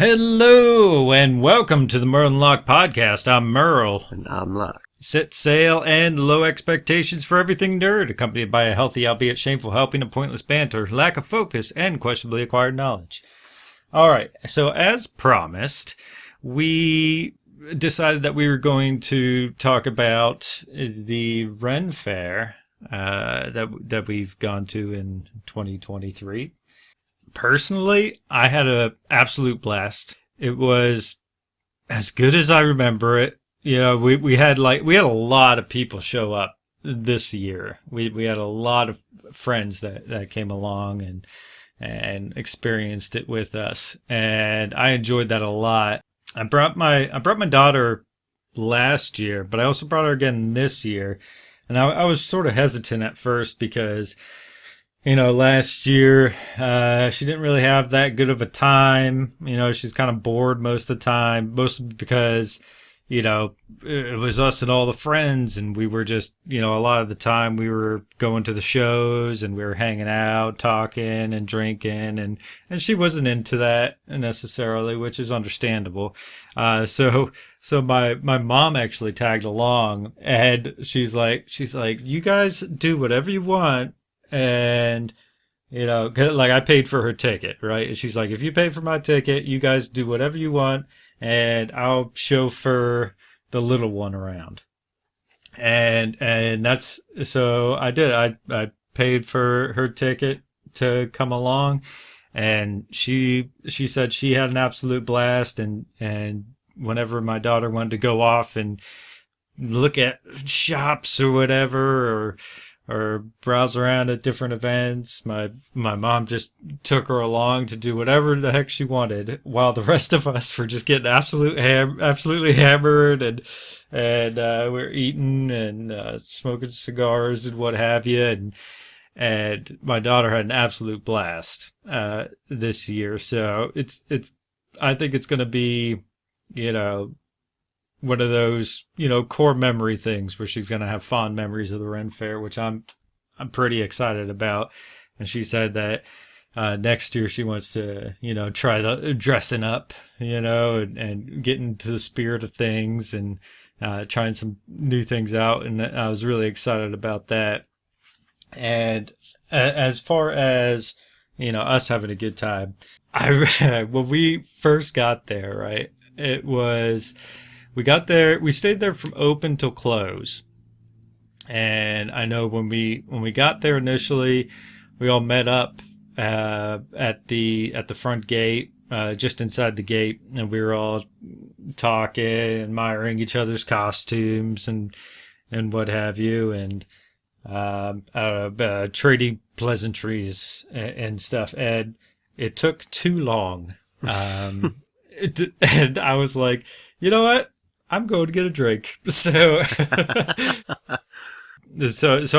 Hello and welcome to the Merle and Locke podcast. I'm Merle. And I'm Locke. Set sail and low expectations for everything nerd, accompanied by a healthy, albeit shameful helping of pointless banter, lack of focus, and questionably acquired knowledge. Alright, so as promised, we decided that we were going to talk about the Renn Faire that we've gone to in 2023. Personally, I had an absolute blast. It was as good as I remember it. You know, we had a lot of people show up this year. We had a lot of friends that came along and experienced it with us, and I enjoyed that a lot. I brought my daughter last year, but I also brought her again this year, and I was sort of hesitant at first because, you know, last year, she didn't really have that good of a time. You know, she's kind of bored most of the time, mostly because, you know, it was us and all the friends, and we were just, you know, a lot of the time we were going to the shows and we were hanging out, talking and drinking, and she wasn't into that necessarily, which is understandable. So my mom actually tagged along, and she's like, you guys do whatever you want. And, you know, like I paid for her ticket, right? And she's like, if you pay for my ticket, you guys do whatever you want, and I'll chauffeur the little one around. And that's, so I did. I paid for her ticket to come along, and she said she had an absolute blast. And whenever my daughter wanted to go off and look at shops or whatever, or browse around at different events, my mom just took her along to do whatever the heck she wanted, while the rest of us were just getting absolutely hammered, and we're eating and smoking cigars and what have you, and my daughter had an absolute blast this year. So it's I think it's going to be, you know, one of those, you know, core memory things where she's going to have fond memories of the Renn Faire, which I'm pretty excited about. And she said that next year she wants to, you know, try the dressing up, you know, and get into the spirit of things, and trying some new things out. And I was really excited about that. And as far as, you know, us having a good time, when we first got there, right, it was, we got there, we stayed there from open till close. And I know when we got there initially, we all met up at the front gate, just inside the gate, and we were all talking, admiring each other's costumes and what have you, and trading pleasantries and stuff. And it took too long. And I was like, you know what? I'm going to get a drink. So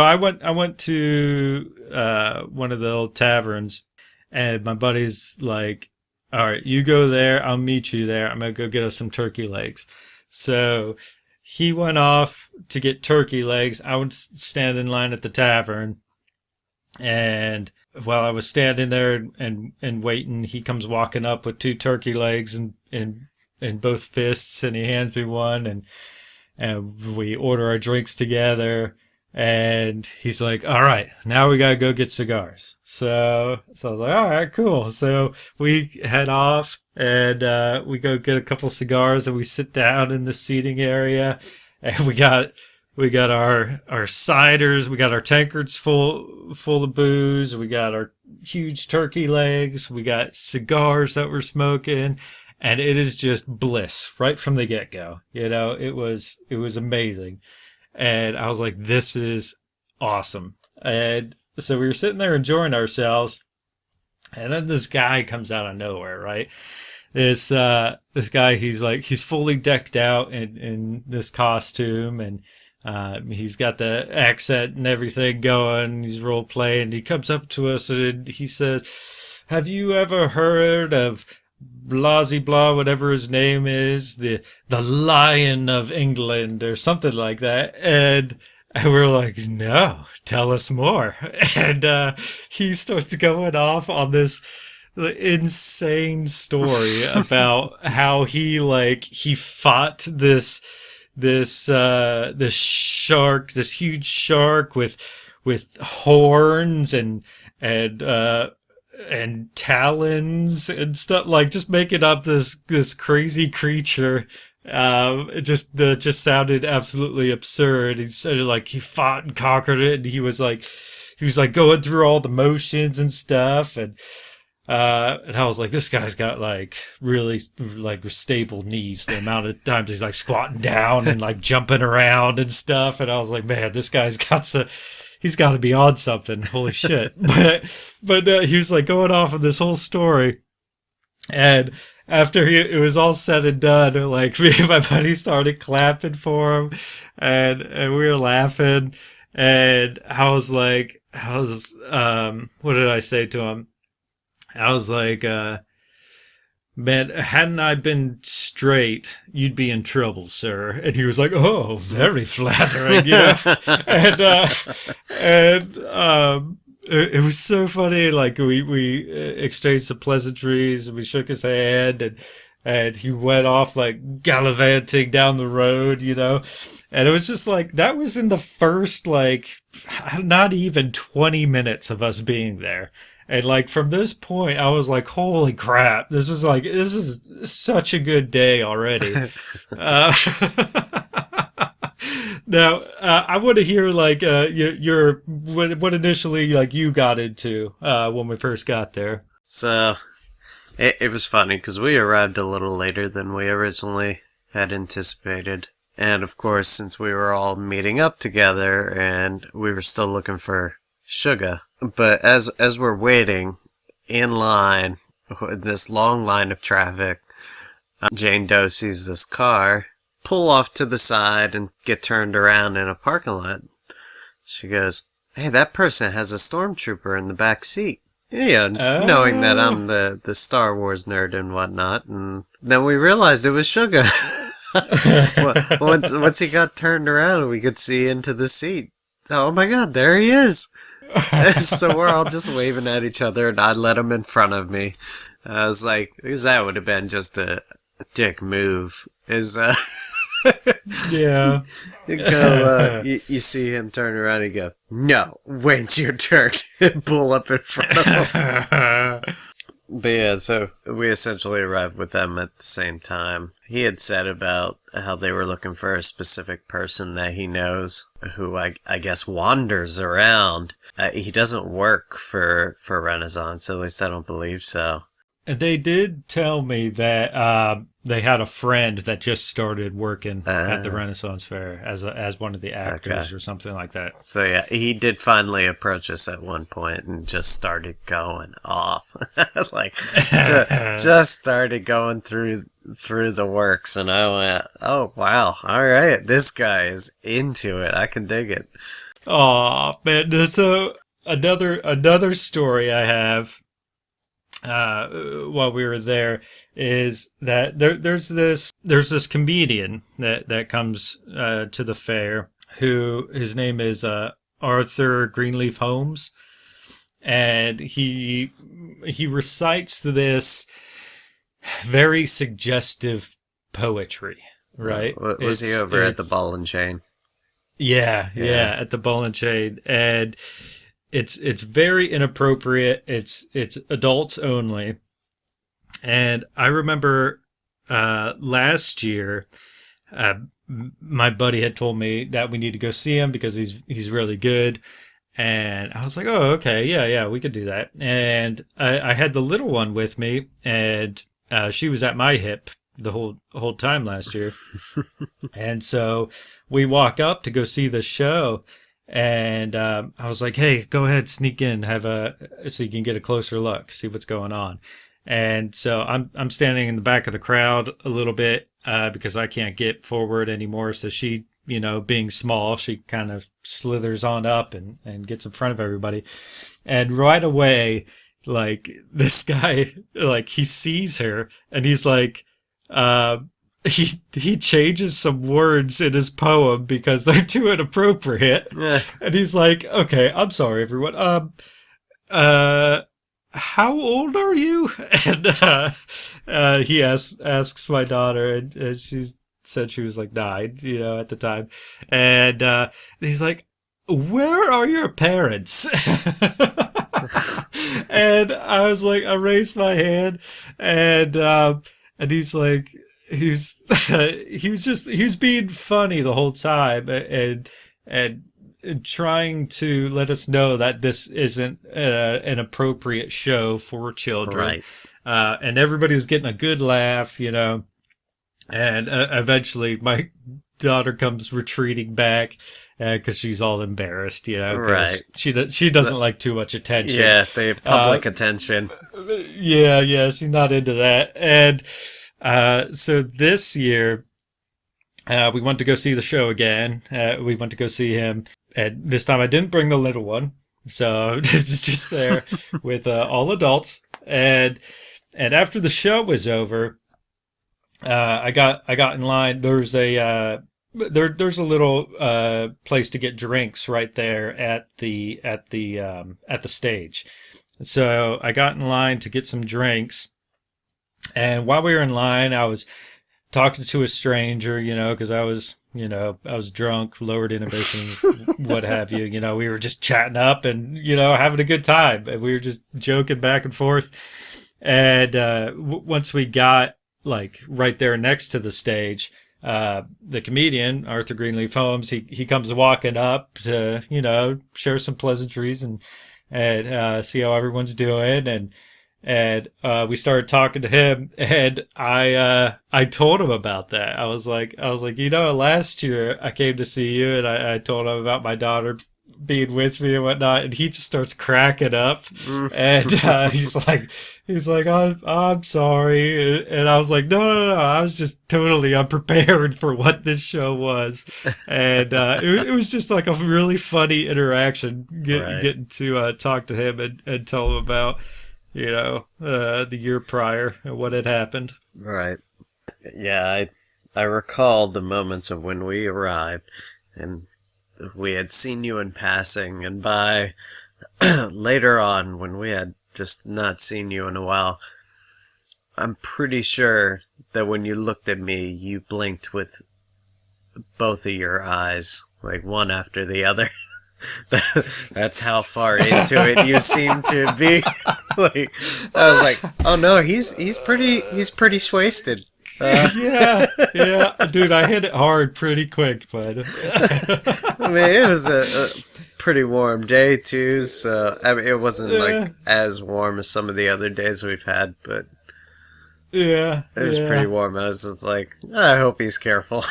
I went to one of the old taverns, and my buddy's like, all right, you go there, I'll meet you there. I'm going to go get us some turkey legs. So he went off to get turkey legs. I would stand in line at the tavern, and while I was standing there and waiting, he comes walking up with 2 turkey legs in both fists, and he hands me one, and we order our drinks together, and he's like, all right, now we gotta go get cigars. So I was like, all right, cool. So we head off, and we go get a couple cigars, and we sit down in the seating area, and we got our ciders, we got our tankards full of booze, we got our huge turkey legs, we got cigars that we're smoking. And it is just bliss right from the get-go. You know, it was amazing. And I was like, this is awesome. And so we were sitting there enjoying ourselves. And then this guy comes out of nowhere, right? This guy, he's fully decked out in this costume, and he's got the accent and everything going. He's role playing. He comes up to us and he says, have you ever heard of Blasey blah, whatever his name is, the Lion of England or something like that? And we're like, no, tell us more. And he starts going off on this insane story about how he fought this shark, this huge shark with horns and talons and stuff, like just making up this crazy creature. It just sounded absolutely absurd. He said like he fought and conquered it, and he was like going through all the motions and stuff, and I was like, this guy's got like really like stable knees. The amount of times he's like squatting down and like jumping around and stuff, and I was like, man, this guy's he's got to be on something. Holy shit! But he was like going off of this whole story, and after it was all said and done, like me and my buddy started clapping for him, and we were laughing, and what did I say to him? I was like, man, hadn't I been straight, you'd be in trouble, sir. And he was like, oh, very flattering, you know? It was so funny. Like we exchanged some pleasantries, and we shook his hand, and he went off like gallivanting down the road, you know? And it was just like, that was in the first, like, not even 20 minutes of us being there. And like from this point, I was like, holy crap, this is such a good day already. Now, I want to hear like what initially like you got into when we first got there. So it was funny because we arrived a little later than we originally had anticipated. And of course, since we were all meeting up together and we were still looking for sugar. But as we're waiting in line, in this long line of traffic, Jane Doe sees this car pull off to the side and get turned around in a parking lot. She goes, hey, that person has a stormtrooper in the back seat. Yeah, knowing that I'm the Star Wars nerd and whatnot. And then we realized it was Sugar. Once he got turned around, we could see into the seat. Oh my god, there he is! So we're all just waving at each other, and I let him in front of me. I was like, because that would have been just a dick move. Yeah. You see him turn around and go, no, wait your turn, and pull up in front of him. But yeah, so we essentially arrived with them at the same time. He had said about how they were looking for a specific person that he knows who I guess wanders around. He doesn't work for Renaissance, at least I don't believe so. And they did tell me that they had a friend that just started working at the Renaissance Fair as one of the actors or something like that. So yeah, he did finally approach us at one point and just started going off. Like, just started going through the works, and I went, oh wow, alright, this guy is into it, I can dig it. Oh man, so another story I have while we were there is that there's this comedian that comes to the fair, who his name is Arthur Greenleaf Holmes, and he recites this very suggestive poetry, right? Was he over at the Ball and Chain? Yeah, at the Ball and Chain, and it's very inappropriate. It's adults only. And I remember last year, my buddy had told me that we need to go see him because he's really good. And I was like, oh, okay, yeah, we could do that. And I had the little one with me, and she was at my hip the whole time last year. And so we walk up to go see the show. And I was like, hey, go ahead, sneak in, so you can get a closer look, see what's going on. And so I'm standing in the back of the crowd a little bit because I can't get forward anymore. So she, being small, she kind of slithers on up and gets in front of everybody. And right away, like, this guy, like, he sees her and he's like, he changes some words in his poem because they're too inappropriate. Yeah. And he's like, okay, I'm sorry, everyone. how old are you? And he asks my daughter, and she said she was like 9, at the time. And he's like, where are your parents? And I was like, I raised my hand, and he's like, he was being funny the whole time, and trying to let us know that this isn't an appropriate show for children. Right. And everybody was getting a good laugh, and eventually my daughter comes retreating back because she's all embarrassed, Right. she doesn't like too much attention. Yeah, the public attention. Yeah, she's not into that. And so this year, we went to go see the show again. We went to go see him. And this time I didn't bring the little one. So it was just there with all adults. And after the show was over, I got in line. There's a little place to get drinks right there at the stage. So I got in line to get some drinks. And while we were in line, I was talking to a stranger, because I was drunk, lowered inhibition, what have you. We were just chatting up and, having a good time. And we were just joking back and forth. And once we got, like, right there next to the stage, the comedian, Arthur Greenleaf Holmes, he comes walking up to, share some pleasantries and see how everyone's doing. And we started talking to him, and I told him about that. I was like, last year I came to see you, and I told him about my daughter being with me and whatnot, and he just starts cracking up, and he's like, I'm sorry, and I was like, no, I was just totally unprepared for what this show was, and it was just like a really funny interaction, getting to talk to him and tell him about, the year prior and what had happened. Right. Yeah, I recall the moments of when we arrived, and we had seen you in passing, and by later on, when we had just not seen you in a while, I'm pretty sure that when you looked at me, you blinked with both of your eyes, like one after the other. That's how far into it you seem to be. Like, I was like, oh no, he's pretty wasted. Yeah, dude, I hit it hard pretty quick, but I mean, it was a pretty warm day too, so I mean, it wasn't like as warm as some of the other days we've had, but yeah, it was pretty warm. I was just like, I hope he's careful.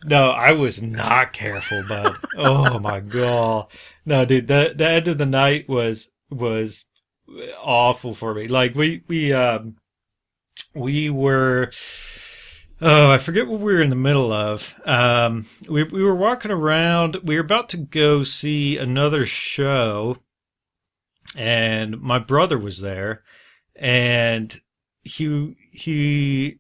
No, I was not careful, bud. Oh my god. No, dude, the end of the night was awful for me. Like we were, I forget what we were in the middle of. We were walking around. We were about to go see another show, and my brother was there, and he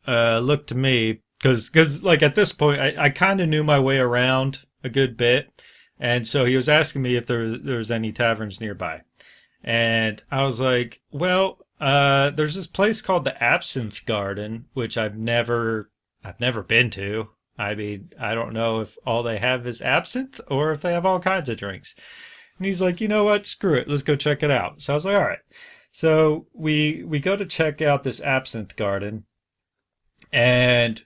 looked to me. Because like at this point, I kind of knew my way around a good bit. And so he was asking me if there was any taverns nearby. And I was like, well, there's this place called the Absinthe Garden, which I've never been to. I mean, I don't know if all they have is absinthe or if they have all kinds of drinks. And he's like, you know what? Screw it. Let's go check it out. So I was like, all right. So we go to check out this Absinthe Garden, and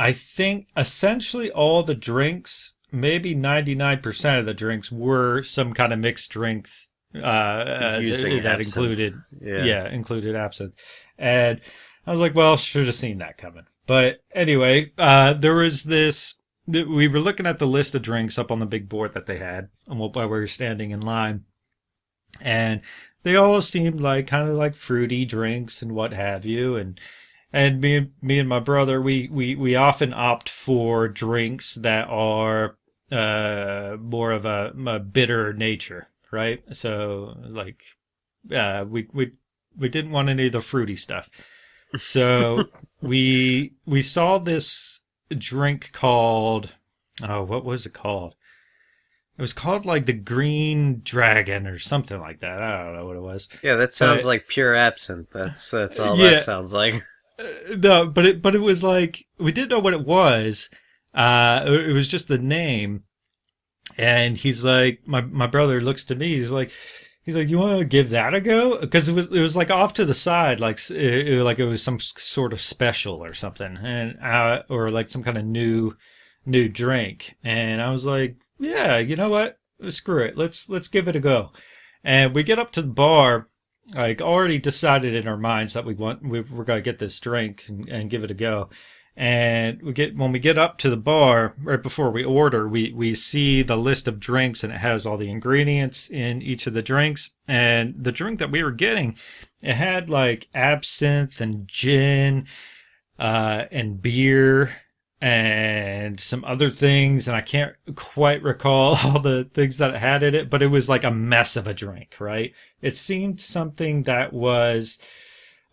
I think essentially all the drinks, maybe 99% of the drinks, were some kind of mixed drink that included, included absinthe. And I was like, well, should have seen that coming. But anyway, there was this. We were looking at the list of drinks up on the big board that they had, while we were standing in line, and they all seemed like kind of like fruity drinks and what have you, and me and my brother, we often opt for drinks that are more of a bitter nature, right? So like, we didn't want any of the fruity stuff. So we saw this drink called, what was it called? It was called like the Green Dragon or something like that. I don't know what it was. Yeah, that sounds But, like pure absinthe. That's all yeah, that sounds like. no, but it was like we didn't know what it was. It was just the name, and he's like, my brother looks to me. He's like, you want to give that a go? Because it was like off to the side, like like it was some sort of special or something, and or like some kind of new drink. And I was like, yeah, you know what? Screw it. Let's give it a go. And we get up to the bar, like already decided in our minds that we're gonna get this drink and give it a go. And when we get up to the bar, right before we order, we see the list of drinks, and it has all the ingredients in each of the drinks. And the drink that we were getting, it had like absinthe and gin, and beer and some other things, and I can't quite recall all the things that it had in it, but it was like a mess of a drink, right? It seemed something that was,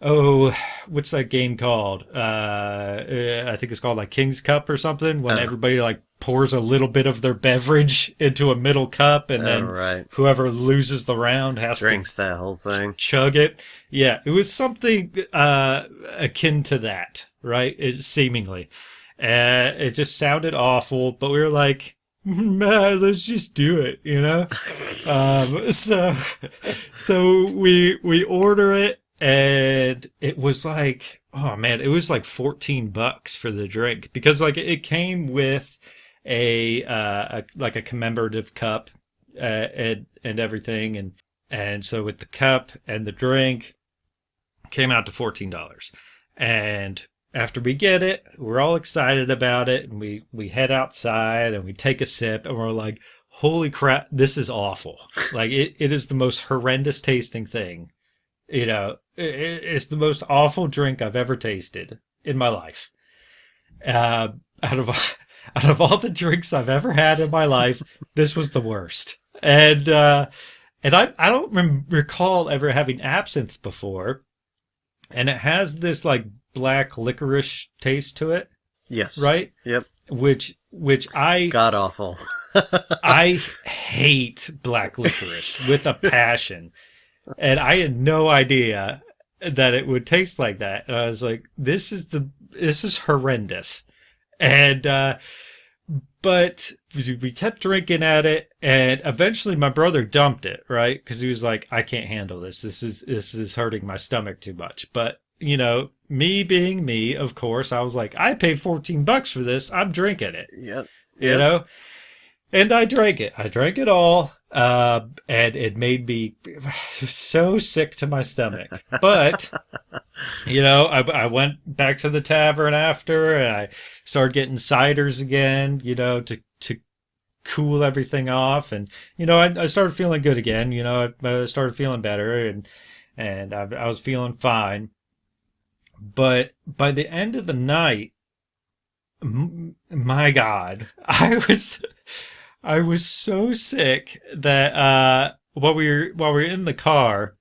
oh, what's that game called? I think it's called like King's Cup or something, when everybody like pours a little bit of their beverage into a middle cup, and then whoever loses the round has drinks that whole thing, chug it. Yeah, it was something akin to that, right? Seemingly. It just sounded awful, but we were like, man, let's just do it, you know? So we order it, and it was like, oh man, it was like $14 for the drink, because like it came with a like a commemorative cup, and everything, and so with the cup and the drink, came out to $14. And after we get it, we're all excited about it, and we head outside and we take a sip, and we're like, holy crap, this is awful. Like it is the most horrendous tasting thing. You know, it's the most awful drink I've ever tasted in my life. Out of all the drinks I've ever had in my life, this was the worst. And I don't recall ever having absinthe before, and it has this like black licorice taste to it. Yes. Right? Yep. Which I god awful. I hate black licorice with a passion. And I had no idea that it would taste like that. And I was like, this is horrendous. And but we kept drinking at it, and eventually my brother dumped it, right? Because he was like, I can't handle this. This is hurting my stomach too much. But you know, me being me, of course, I was like, I paid $14 for this. I'm drinking it. Yep. You know? And I drank it. I drank it all. And it made me so sick to my stomach. But, you know, I went back to the tavern after, and I started getting ciders again, you know, to cool everything off. And, you know, I started feeling good again. You know, I started feeling better, and I was feeling fine. But by the end of the night, my God, I was so sick that while we were in the car,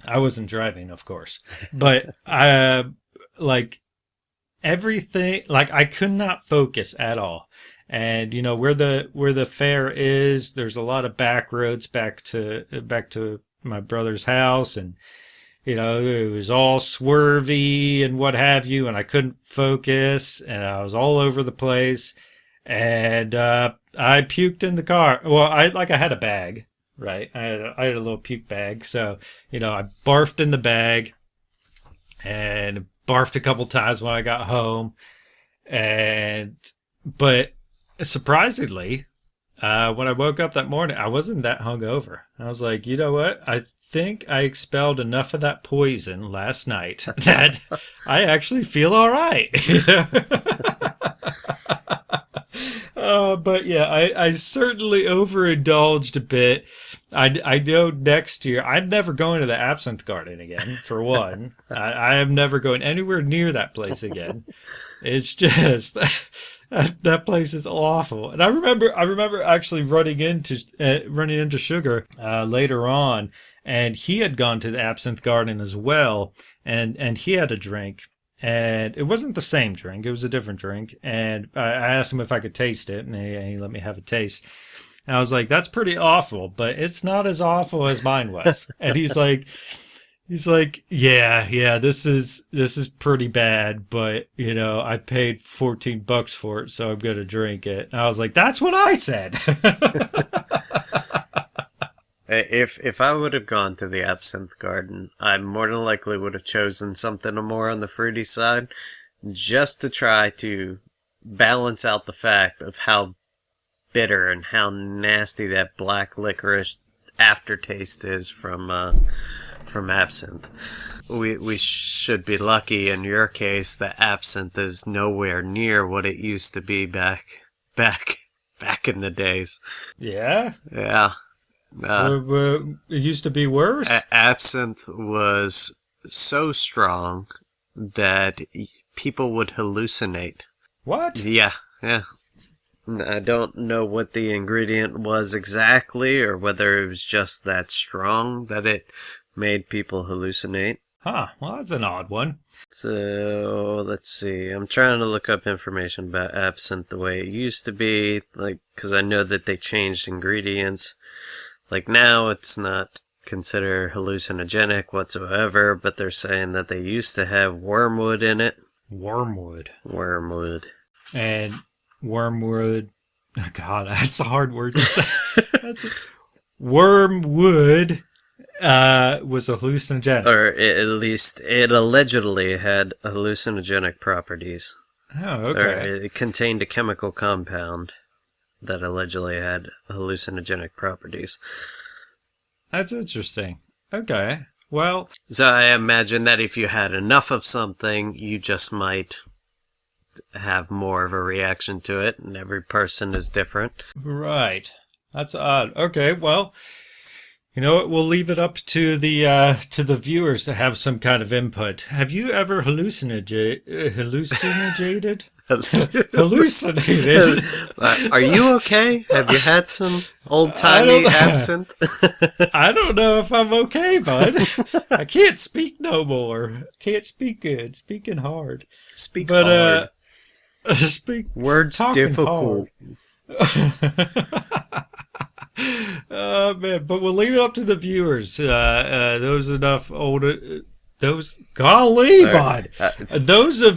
I wasn't driving, of course, but like everything, like I could not focus at all. And you know, where the fair is, there's a lot of back roads back to my brother's house, and you know, it was all swervy and what have you, and I couldn't focus, and I was all over the place, and I puked in the car. Well, I had a bag, right? I had a little puke bag, so you know, I barfed in the bag, and barfed a couple times when I got home, but surprisingly, when I woke up that morning, I wasn't that hungover. I was like, you know what? I think I expelled enough of that poison last night that I actually feel all right. But yeah, I certainly overindulged a bit. I know next year I'm never going to the Absinthe Garden again. For one, I am never going anywhere near that place again. It's just that place is awful. And I remember actually running into Sugar later on, and he had gone to the Absinthe Garden as well, and he had a drink. And it wasn't the same drink. It was a different drink. And I asked him if I could taste it, and he let me have a taste. And I was like, that's pretty awful, but it's not as awful as mine was. And he's like, yeah, this is pretty bad, but you know, I paid $14 for it, so I'm gonna drink it. And I was like, that's what I said. If I would have gone to the absinthe garden, I more than likely would have chosen something more on the fruity side, just to try to balance out the fact of how bitter and how nasty that black licorice aftertaste is from absinthe. We should be lucky in your case that absinthe is nowhere near what it used to be back in the days. Yeah? Yeah. It used to be worse? Absinthe was so strong that people would hallucinate. What? Yeah. I don't know what the ingredient was exactly, or whether it was just that strong that it made people hallucinate. Huh, well, that's an odd one. So, let's see. I'm trying to look up information about absinthe the way it used to be, like, because I know that they changed ingredients. Like, now it's not considered hallucinogenic whatsoever, but they're saying that they used to have wormwood in it. Wormwood. And wormwood, God, that's a hard word to say. Wormwood was a hallucinogenic. Or at least it allegedly had hallucinogenic properties. Oh, okay. Or it contained a chemical compound that allegedly had hallucinogenic properties. That's interesting. Okay. Well, so I imagine that if you had enough of something, you just might have more of a reaction to it, and every person is different. Right. That's odd. Okay, well, you know what? We'll leave it up to the viewers to have some kind of input. Have you ever hallucinated? Hallucinated? Are you okay? Have you had some old-timey absinthe? I don't know if I'm okay, bud. I can't speak no more. Can't speak good. Speaking hard. Speak hard. Words difficult. Oh man, but we'll leave it up to the viewers. Those of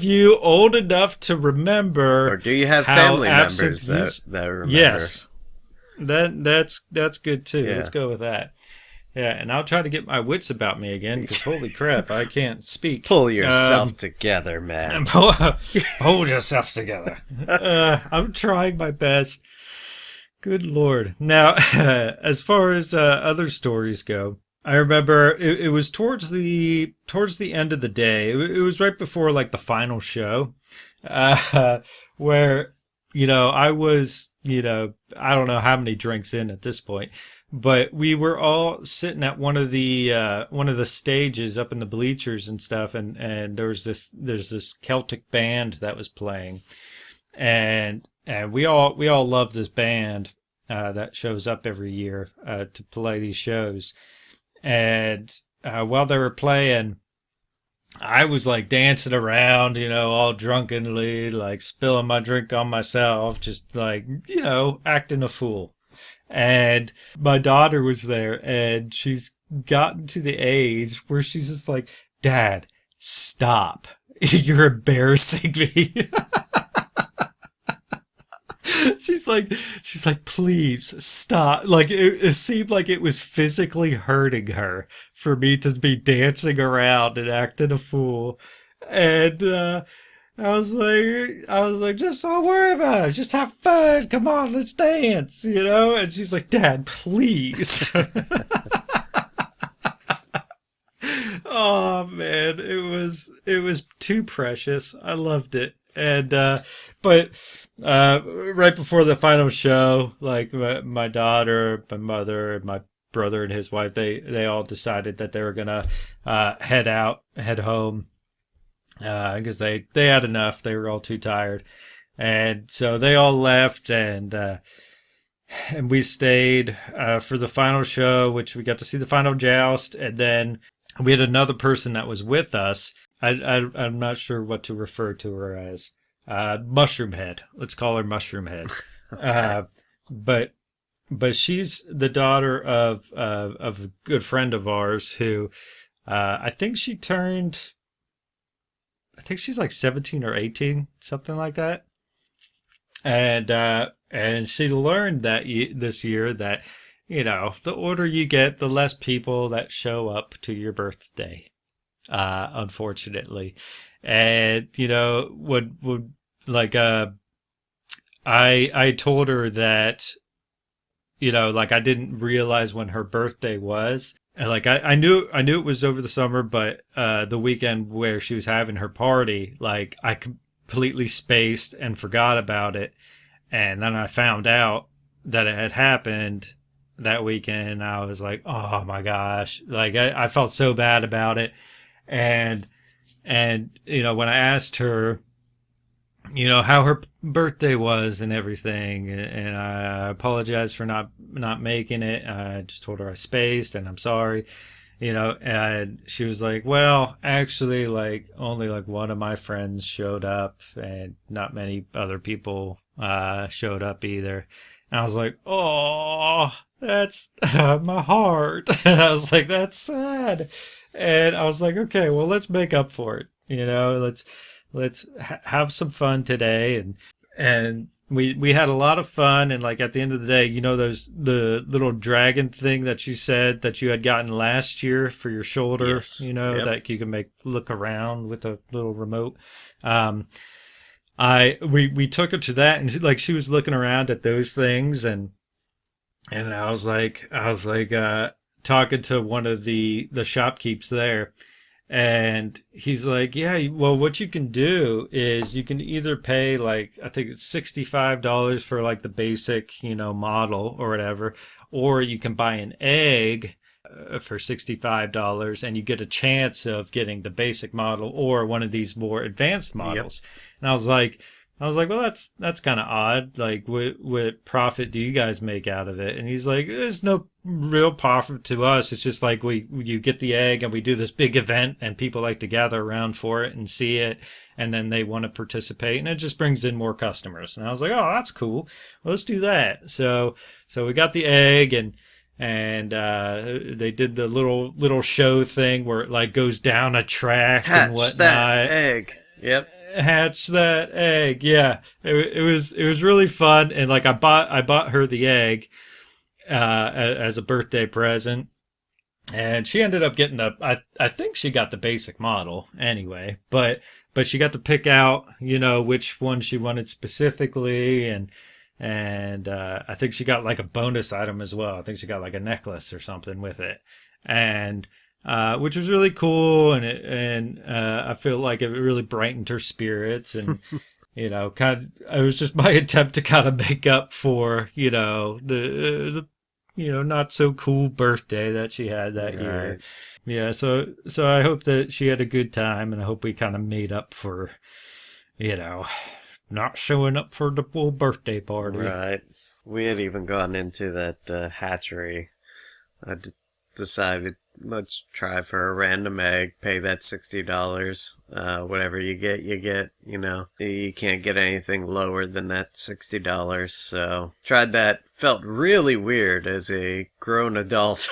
you old enough to remember, or do you have family members that remember? Yes, that's good too. Yeah. Let's go with that. Yeah, and I'll try to get my wits about me again, because holy crap, I can't speak. Pull yourself together, man. Hold yourself together. I'm trying my best. Good Lord. Now, as far as other stories go, I remember it was towards the end of the day. It was right before like the final show, where, you know, I was, you know, I don't know how many drinks in at this point, but we were all sitting at one of the stages up in the bleachers and stuff, and there's this Celtic band that was playing, and we all love this band that shows up every year to play these shows. And while they were playing, I was like dancing around, you know, all drunkenly, like spilling my drink on myself, just like, you know, acting a fool. And my daughter was there, and she's gotten to the age where she's just like, Dad, stop. You're embarrassing me. She's like, please stop. Like, it seemed like it was physically hurting her for me to be dancing around and acting a fool. And, I was like, just don't worry about it. Just have fun. Come on, let's dance, you know? And she's like, Dad, please. Oh man, it was too precious. I loved it. And, but right before the final show, like my daughter, my mother, and my brother and his wife, they all decided that they were gonna head home, because they had enough. They were all too tired, and so they all left, and we stayed for the final show, which we got to see the final joust, and then we had another person that was with us. I'm not sure what to refer to her as. Mushroom Head. Let's call her Mushroom Head. Okay. But but she's the daughter of a good friend of ours who, I think she's like 17 or 18, something like that. And she learned that this year that, the older you get, the less people that show up to your birthday, unfortunately. And, would like, I told her that, like I didn't realize when her birthday was. And like I knew it was over the summer, but the weekend where she was having her party, like I completely spaced and forgot about it. And then I found out that it had happened that weekend. And I was like, oh my gosh, like I felt so bad about it. And when I asked her, how her birthday was and everything, and I apologized for not making it. I just told her I spaced and I'm sorry, and she was like, well, actually, like only like one of my friends showed up and not many other people showed up either. And I was like, oh, that's my heart. And I was like, that's sad. And I was like, okay, well, let's make up for it. Let's have some fun today. And we had a lot of fun. And like at the end of the day, the little dragon thing that you said that you had gotten last year for your shoulder, Yes. Yep. that you can look around with a little remote. We took her to that, and she was looking around at those things, and I was like talking to one of the shopkeepers there. And he's like, yeah, well, what you can do is you can either pay like, I think it's $65 for like the basic, model or whatever, or you can buy an egg for $65 and you get a chance of getting the basic model or one of these more advanced models. Yep. And I was like, well, that's kind of odd. Like, what profit do you guys make out of it? And he's like, there's no real profit to us. It's just like you get the egg and we do this big event and people like to gather around for it and see it. And then they want to participate and it just brings in more customers. And I was like, oh, that's cool. Well, let's do that. So we got the egg and they did the little show thing where it like goes down a track and whatnot. That egg. Yep. Hatch that egg. Yeah. It was really fun. And like I bought her the egg as a birthday present, and she ended up getting I think she got the basic model anyway, but she got to pick out, which one she wanted specifically, and I think she got like a bonus item as well. I think she got like a necklace or something with it. And which was really cool, and I feel like it really brightened her spirits, and it was just my attempt to kind of make up for the not so cool birthday that she had that year. Yeah, so I hope that she had a good time, and I hope we kind of made up for not showing up for the full birthday party. Right. We had even gone into that hatchery. I decided, let's try for a random egg, pay that $60. Whatever you get, you get. You can't get anything lower than that $60. So tried that. Felt really weird as a grown adult,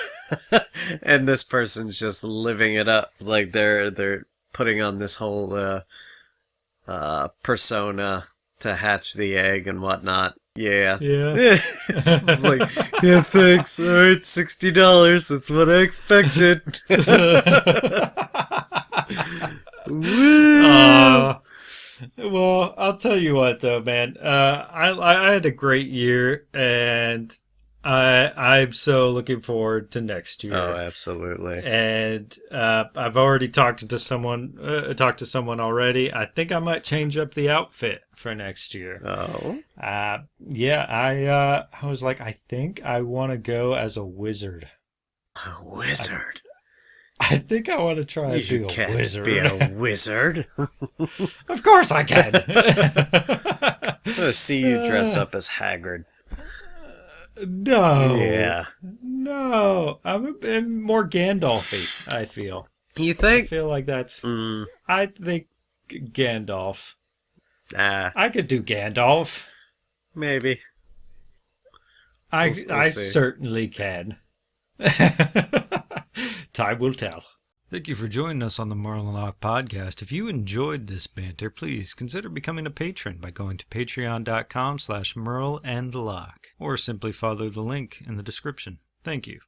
and this person's just living it up. Like they're putting on this whole persona to hatch the egg and whatnot. Yeah. It's like, yeah, thanks. All right, $60. That's what I expected. Well, I'll tell you what, though, man. I had a great year, and I'm so looking forward to next year. Oh, absolutely. And I've already talked to someone already. I think I might change up the outfit for next year. Oh. Yeah, I was like, I think I want to go as a wizard. A wizard? I think I want to try to be a wizard. You can't be a wizard. Of course I can. I'm gonna see you dress up as Hagrid. No. Yeah. No. I'm a bit more Gandalf-y, I feel. You think? I feel like that's... I think Gandalf. I could do Gandalf. Maybe. I We'll see. certainly can. Time will tell. Thank you for joining us on the Merle and Locke podcast. If you enjoyed this banter, please consider becoming a patron by going to patreon.com/merleandlocke or simply follow the link in the description. Thank you.